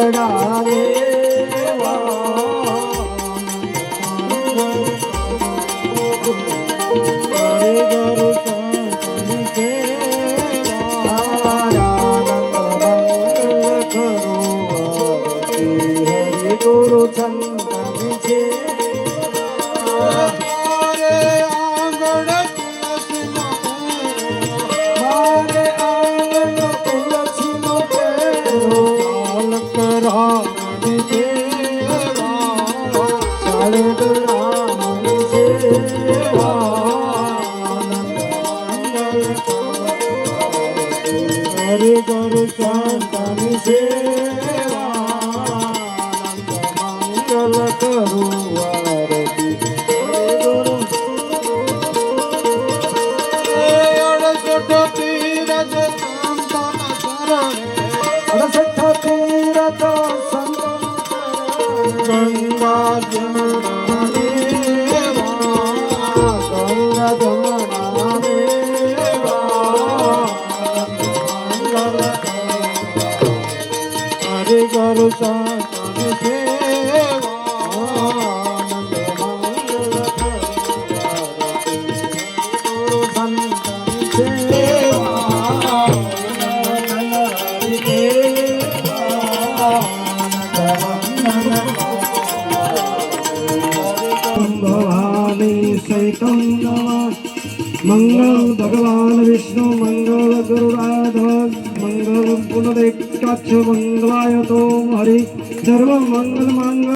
મંગળાવે ગુરુ ચંદન છે મારે આંગણ તુલસી નો પેરો રામની સેવા ચાલે રામની સેવા હરે ગુરુ ચંદન સેવા મંગલ કરું આરતી ગુરુ ગંગા જમના દેવા ગંગા જમના દેવા હરે ગુરુ ચંદન સેવા મંગલ ભવાની સૈતમ મંગલ ભગવાન વિષ્ણુ મંગલ ગરુડાધ્વજ મંગલ પુનરેકાક્ષ મંગલાય તો હરિ સર્વ મંગલ મંગલ